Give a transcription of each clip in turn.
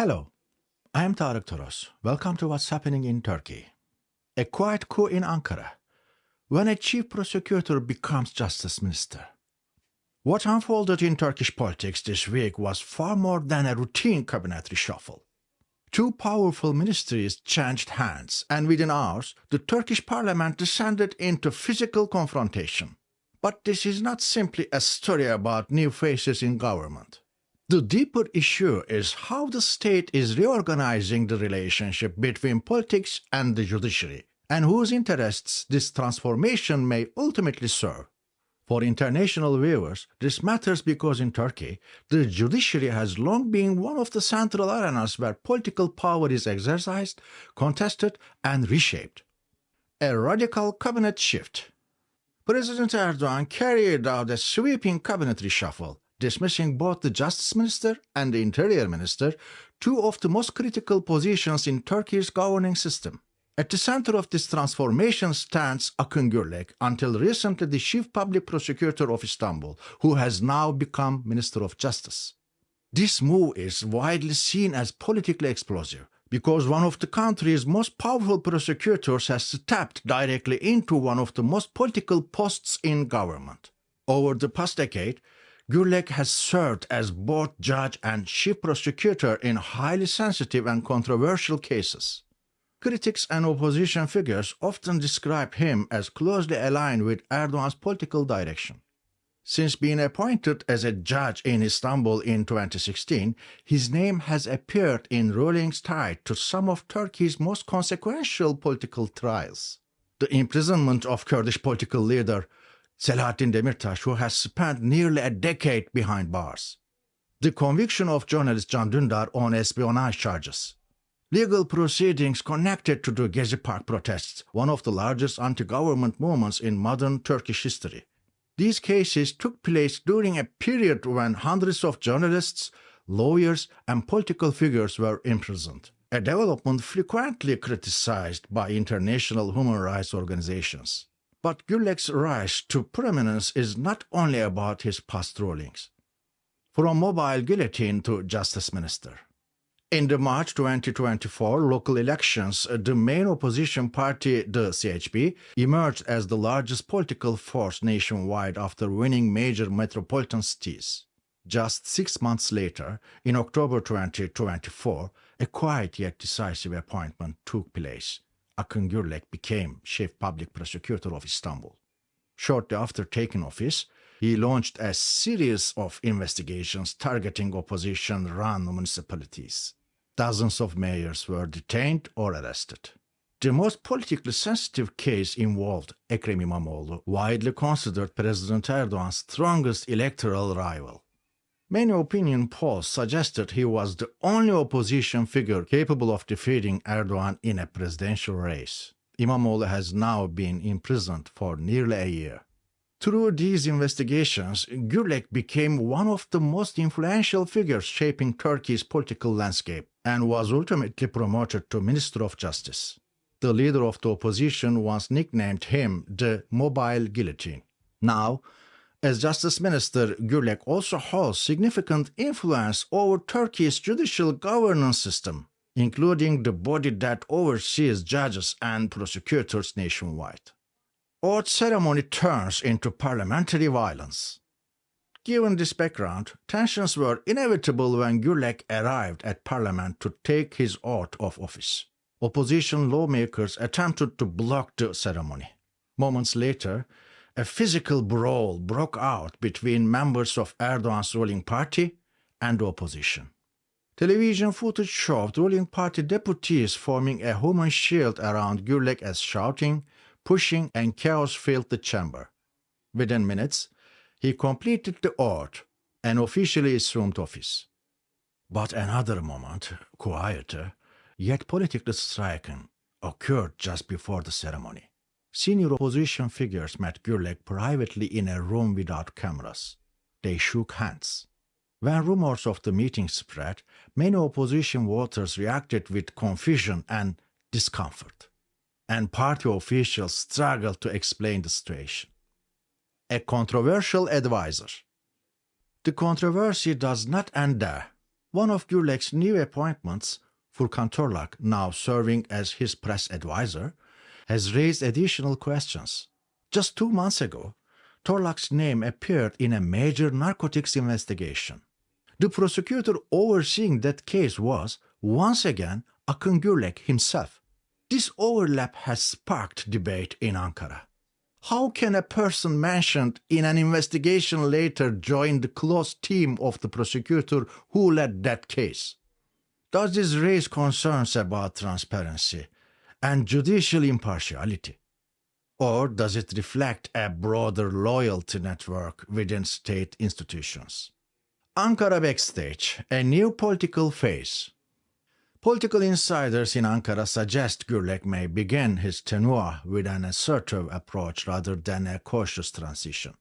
Hello, I am Tarık Toros. Welcome to What's Happening in Turkey. A quiet coup in Ankara, when a chief prosecutor becomes justice minister. What unfolded in Turkish politics this week was far more than a routine cabinet reshuffle. Two powerful ministries changed hands, and within hours, the Turkish parliament descended into physical confrontation. But this is not simply a story about new faces in government. The deeper issue is how the state is reorganizing the relationship between politics and the judiciary, and whose interests this transformation may ultimately serve. For international viewers, this matters because in Turkey, the judiciary has long been one of the central arenas where political power is exercised, contested, and reshaped. A radical cabinet shift. President Erdoğan carried out a sweeping cabinet reshuffle, dismissing both the Justice Minister and the Interior Minister, two of the most critical positions in Turkey's governing system. At the center of this transformation stands Akın Gürlek, until recently the Chief Public Prosecutor of Istanbul, who has now become Minister of Justice. This move is widely seen as politically explosive, because one of the country's most powerful prosecutors has stepped directly into one of the most political posts in government. Over the past decade, Gürlek has served as both judge and chief prosecutor in highly sensitive and controversial cases. Critics and opposition figures often describe him as closely aligned with Erdoğan's political direction. Since being appointed as a judge in Istanbul in 2016, his name has appeared in rulings tied to some of Turkey's most consequential political trials. The imprisonment of Kurdish political leader Selahattin Demirtaş, who has spent nearly a decade behind bars. The conviction of journalist Can Dündar on espionage charges. Legal proceedings connected to the Gezi Park protests, one of the largest anti-government movements in modern Turkish history. These cases took place during a period when hundreds of journalists, lawyers, and political figures were imprisoned, a development frequently criticized by international human rights organizations. But Gürlek's rise to prominence is not only about his past rulings. From mobile guillotine to justice minister. In the March 2024 local elections, the main opposition party, the CHP, emerged as the largest political force nationwide after winning major metropolitan cities. Just 6 months later, in October 2024, a quiet yet decisive appointment took place. Akın Gürlek became Chief Public Prosecutor of Istanbul. Shortly after taking office, he launched a series of investigations targeting opposition-run municipalities. Dozens of mayors were detained or arrested. The most politically sensitive case involved Ekrem İmamoğlu, widely considered President Erdoğan's strongest electoral rival. Many opinion polls suggested he was the only opposition figure capable of defeating Erdoğan in a presidential race. İmamoğlu has now been imprisoned for nearly a year. Through these investigations, Gürlek became one of the most influential figures shaping Turkey's political landscape and was ultimately promoted to Minister of Justice. The leader of the opposition once nicknamed him the Mobile Guillotine. Now, as Justice Minister, Gürlek also holds significant influence over Turkey's judicial governance system, including the body that oversees judges and prosecutors nationwide. Oath ceremony turns into parliamentary violence. Given this background, tensions were inevitable when Gürlek arrived at parliament to take his oath of office. Opposition lawmakers attempted to block the ceremony. Moments later, a physical brawl broke out between members of Erdoğan's ruling party and the opposition. Television footage showed ruling party deputies forming a human shield around Gürlek as shouting, pushing, and chaos filled the chamber. Within minutes, he completed the oath and officially assumed office. But another moment, quieter, yet politically striking, occurred just before the ceremony. Senior opposition figures met Gürlek privately in a room without cameras. They shook hands. When rumors of the meeting spread, many opposition voters reacted with confusion and discomfort, and party officials struggled to explain the situation. A controversial advisor. The controversy does not end there. One of Gürlek's new appointments, Furkan Torlak, now serving as his press advisor, has raised additional questions. Just 2 months ago, Torlak's name appeared in a major narcotics investigation. The prosecutor overseeing that case was, once again, Akın Gürlek himself. This overlap has sparked debate in Ankara. How can a person mentioned in an investigation later join the close team of the prosecutor who led that case? Does this raise concerns about transparency and judicial impartiality? Or does it reflect a broader loyalty network within state institutions? Ankara backstage, a new political phase. Political insiders in Ankara suggest Gürlek may begin his tenure with an assertive approach rather than a cautious transition.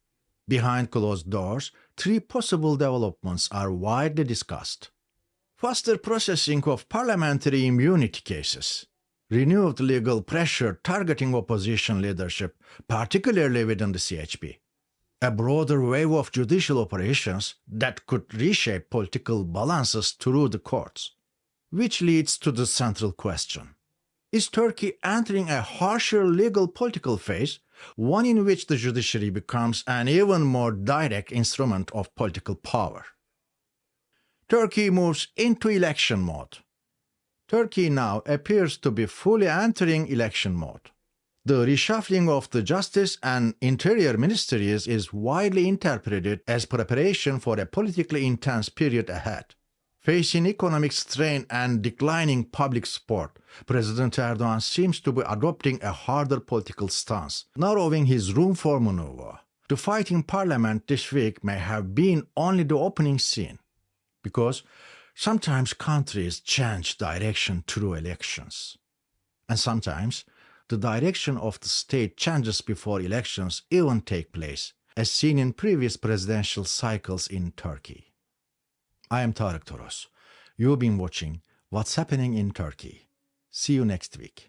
Behind closed doors, 3 possible developments are widely discussed. Faster processing of parliamentary immunity cases, renewed legal pressure targeting opposition leadership, particularly within the CHP, a broader wave of judicial operations that could reshape political balances through the courts. Which leads to the central question. Is Turkey entering a harsher legal political phase, one in which the judiciary becomes an even more direct instrument of political power? Turkey moves into election mode. Turkey now appears to be fully entering election mode. The reshuffling of the Justice and Interior Ministries is widely interpreted as preparation for a politically intense period ahead. Facing economic strain and declining public support, President Erdoğan seems to be adopting a harder political stance, narrowing his room for maneuver. The fight in parliament this week may have been only the opening scene, because sometimes countries change direction through elections. And sometimes the direction of the state changes before elections even take place, as seen in previous presidential cycles in Turkey. I am Tarık Toros. You've been watching What's Happening in Turkey. See you next week.